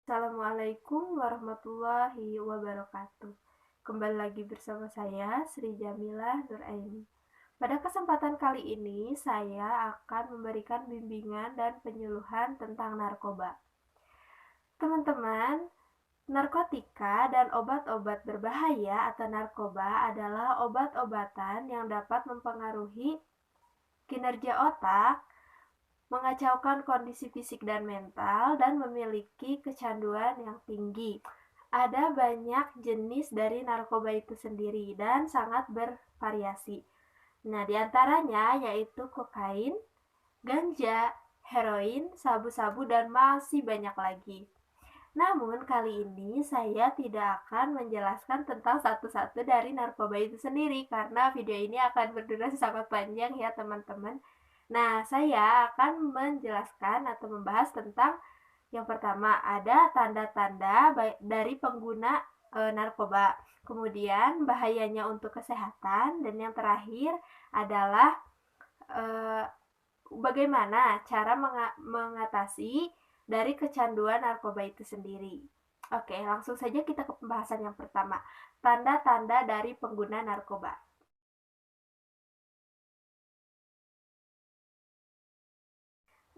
Assalamualaikum warahmatullahi wabarakatuh. Kembali lagi bersama saya, Sri Jamilah Nuraini. Pada kesempatan kali ini, saya akan memberikan bimbingan dan penyuluhan tentang narkoba. Teman-teman, narkotika dan obat-obat berbahaya atau narkoba adalah obat-obatan yang dapat mempengaruhi kinerja otak, mengacaukan kondisi fisik dan mental, dan memiliki kecanduan yang tinggi. Ada banyak jenis dari narkoba itu sendiri dan sangat bervariasi. Nah, diantaranya yaitu kokain, ganja, heroin, sabu-sabu, dan masih banyak lagi. Namun kali ini saya tidak akan menjelaskan tentang satu-satu dari narkoba itu sendiri karena video ini akan berdurasi sangat panjang ya teman-teman. Nah, saya akan menjelaskan atau membahas tentang yang pertama ada tanda-tanda dari pengguna narkoba. Kemudian bahayanya untuk kesehatan dan yang terakhir adalah e, bagaimana cara mengatasi dari kecanduan narkoba itu sendiri. Oke, langsung saja kita ke pembahasan yang pertama. Tanda-tanda dari pengguna narkoba.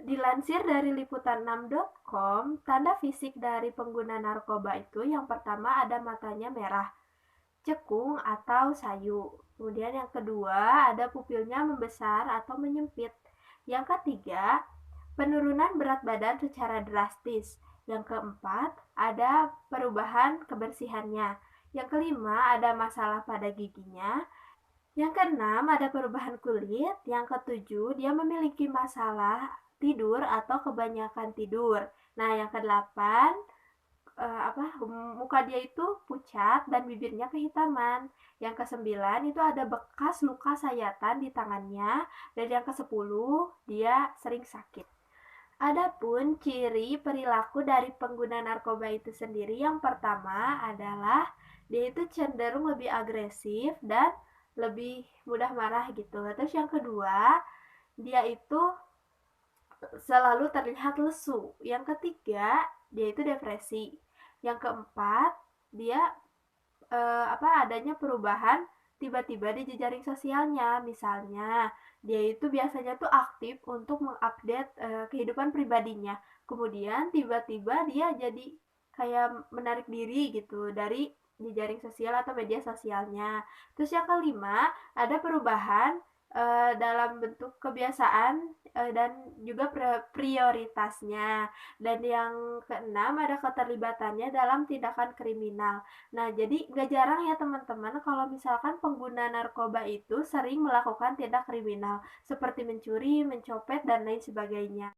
Dilansir dari liputan6.com, tanda fisik dari pengguna narkoba itu yang pertama ada matanya merah, cekung atau sayu. Kemudian yang kedua ada pupilnya membesar atau menyempit. Yang ketiga, penurunan berat badan secara drastis. Yang keempat, ada perubahan kebersihannya. Yang kelima, ada masalah pada giginya. Yang keenam, ada perubahan kulit. Yang ketujuh, dia memiliki masalah tidur atau kebanyakan tidur. Nah, yang kedelapan, muka dia itu pucat dan bibirnya kehitaman. Yang kesembilan itu ada bekas luka sayatan di tangannya, dan yang kesepuluh dia sering sakit. Adapun ciri perilaku dari pengguna narkoba itu sendiri, yang pertama adalah dia itu cenderung lebih agresif dan lebih mudah marah gitu. Terus yang kedua, dia itu selalu terlihat lesu. Yang ketiga, dia itu depresi. Yang keempat, dia adanya perubahan tiba-tiba di jejaring sosialnya. Misalnya, dia itu biasanya tuh aktif untuk mengupdate kehidupan pribadinya. Kemudian tiba-tiba dia jadi kayak menarik diri gitu dari jejaring sosial atau media sosialnya. Terus yang kelima, ada perubahan dalam bentuk kebiasaan dan juga prioritasnya. Dan yang keenam ada keterlibatannya dalam tindakan kriminal. Nah, jadi nggak jarang ya teman-teman kalau misalkan pengguna narkoba itu sering melakukan tindak kriminal seperti mencuri, mencopet, dan lain sebagainya.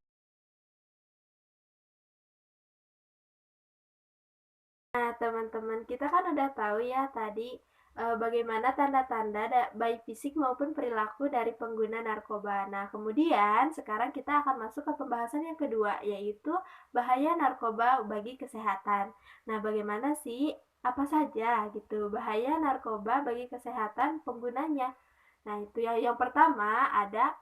Nah, teman-teman, kita kan udah tahu ya tadi bagaimana tanda-tanda baik fisik maupun perilaku dari pengguna narkoba. Nah, kemudian sekarang kita akan masuk ke pembahasan yang kedua, yaitu bahaya narkoba bagi kesehatan. Nah, bagaimana sih, apa saja gitu bahaya narkoba bagi kesehatan penggunanya? Nah, itu ya. Yang pertama ada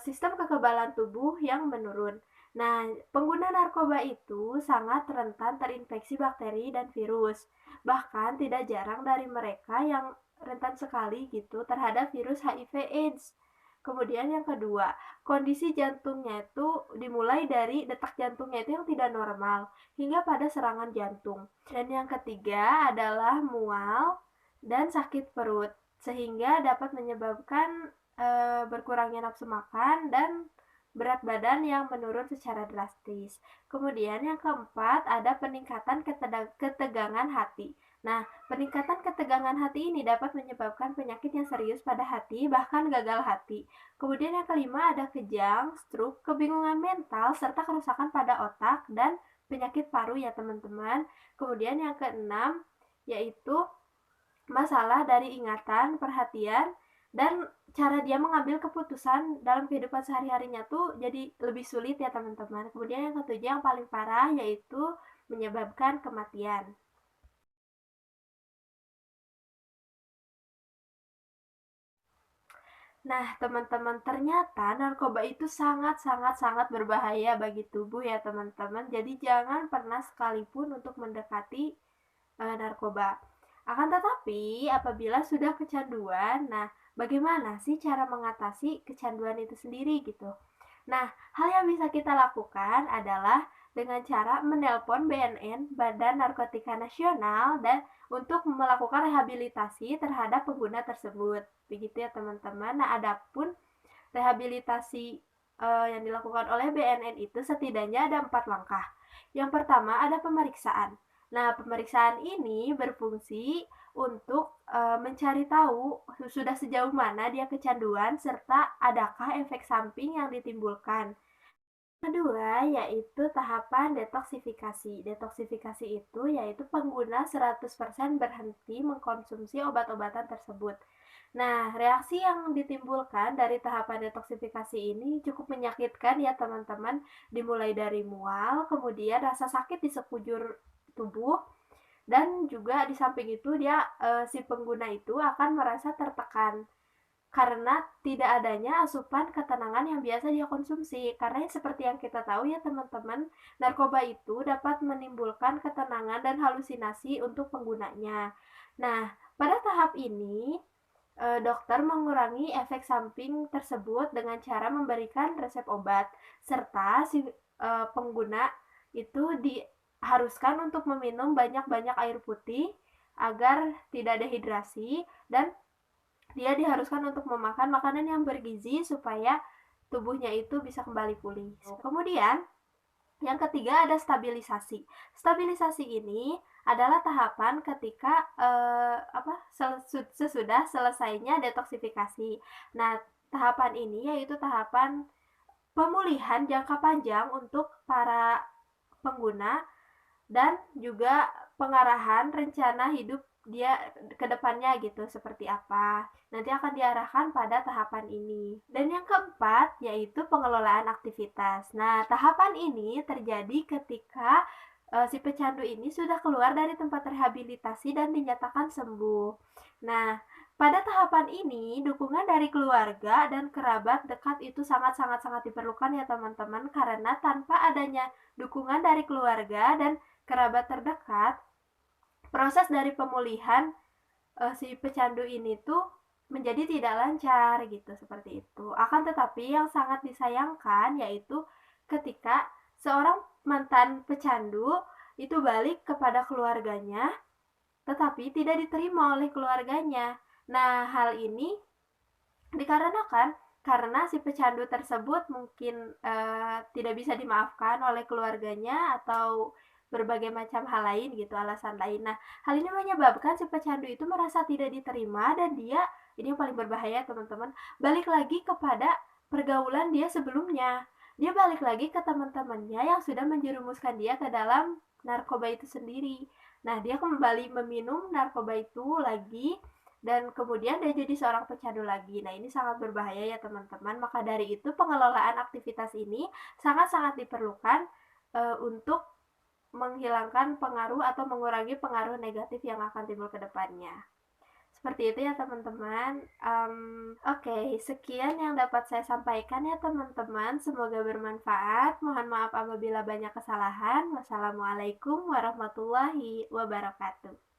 sistem kekebalan tubuh yang menurun. Nah, pengguna narkoba itu sangat rentan terinfeksi bakteri dan virus. Bahkan tidak jarang dari mereka yang rentan sekali gitu terhadap virus HIV/AIDS. Kemudian yang kedua, kondisi jantungnya itu dimulai dari detak jantungnya itu yang tidak normal hingga pada serangan jantung. Dan yang ketiga adalah mual dan sakit perut sehingga dapat menyebabkan berkurangnya nafsu makan dan berat badan yang menurun secara drastis. Kemudian yang keempat ada peningkatan ketegangan hati. Nah, peningkatan ketegangan hati ini dapat menyebabkan penyakit yang serius pada hati, bahkan gagal hati. Kemudian yang kelima ada kejang, stroke, kebingungan mental, serta kerusakan pada otak dan penyakit paru ya teman-teman. Kemudian yang keenam yaitu masalah dari ingatan, perhatian, dan cara dia mengambil keputusan dalam kehidupan sehari-harinya tuh jadi lebih sulit ya teman-teman. Kemudian yang ketujuh yang paling parah yaitu menyebabkan kematian. Nah, teman-teman, ternyata narkoba itu sangat sangat sangat berbahaya bagi tubuh ya, teman-teman. Jadi jangan pernah sekalipun untuk mendekati, narkoba. Akan tetapi, apabila sudah kecanduan, nah bagaimana sih cara mengatasi kecanduan itu sendiri gitu? Nah, hal yang bisa kita lakukan adalah dengan cara menelpon BNN, Badan Narkotika Nasional, dan untuk melakukan rehabilitasi terhadap pengguna tersebut. Begitu ya teman-teman. Nah, adapun rehabilitasi yang dilakukan oleh BNN itu setidaknya ada 4 langkah. Yang pertama ada pemeriksaan. Nah, pemeriksaan ini berfungsi untuk mencari tahu sudah sejauh mana dia kecanduan serta adakah efek samping yang ditimbulkan. Kedua, yaitu tahapan detoksifikasi. Detoksifikasi itu yaitu pengguna 100% berhenti mengkonsumsi obat-obatan tersebut. Nah, reaksi yang ditimbulkan dari tahapan detoksifikasi ini cukup menyakitkan ya teman-teman, dimulai dari mual, kemudian rasa sakit di sekujur tubuh, dan juga di samping itu dia si pengguna itu akan merasa tertekan karena tidak adanya asupan ketenangan yang biasa dia konsumsi. Karena seperti yang kita tahu ya teman-teman, narkoba itu dapat menimbulkan ketenangan dan halusinasi untuk penggunanya. Nah, pada tahap ini dokter mengurangi efek samping tersebut dengan cara memberikan resep obat serta si pengguna itu diharuskan untuk meminum banyak-banyak air putih agar tidak dehidrasi, dan dia diharuskan untuk memakan makanan yang bergizi supaya tubuhnya itu bisa kembali pulih. Kemudian yang ketiga ada stabilisasi. Stabilisasi ini adalah tahapan ketika sesudah selesainya detoksifikasi. Nah, tahapan ini yaitu tahapan pemulihan jangka panjang untuk para pengguna dan juga pengarahan rencana hidup dia ke depannya gitu seperti apa. Nanti akan diarahkan pada tahapan ini. Dan yang keempat yaitu pengelolaan aktivitas. Nah, tahapan ini terjadi ketika si pecandu ini sudah keluar dari tempat rehabilitasi dan dinyatakan sembuh. Nah, pada tahapan ini, dukungan dari keluarga dan kerabat dekat itu sangat-sangat diperlukan ya teman-teman, karena tanpa adanya dukungan dari keluarga dan kerabat terdekat, proses dari pemulihan si pecandu ini tuh menjadi tidak lancar gitu, seperti itu. Akan tetapi yang sangat disayangkan yaitu ketika seorang mantan pecandu itu balik kepada keluarganya tetapi tidak diterima oleh keluarganya. Nah, hal ini dikarenakan karena si pecandu tersebut mungkin tidak bisa dimaafkan oleh keluarganya atau berbagai macam hal lain gitu, alasan lain. Nah, hal ini menyebabkan si pecandu itu merasa tidak diterima dan dia, ini yang paling berbahaya teman-teman, balik lagi kepada pergaulan dia sebelumnya. Dia balik lagi ke teman-temannya yang sudah menjerumuskan dia ke dalam narkoba itu sendiri. Nah, dia kembali meminum narkoba itu lagi dan kemudian dia jadi seorang pecandu lagi. Nah, ini sangat berbahaya ya teman-teman. Maka dari itu pengelolaan aktivitas ini sangat-sangat diperlukan untuk menghilangkan pengaruh atau mengurangi pengaruh negatif yang akan timbul ke depannya. Seperti itu ya teman-teman. Oke, sekian yang dapat saya sampaikan ya teman-teman. Semoga bermanfaat. Mohon maaf apabila banyak kesalahan. Wassalamualaikum warahmatullahi wabarakatuh.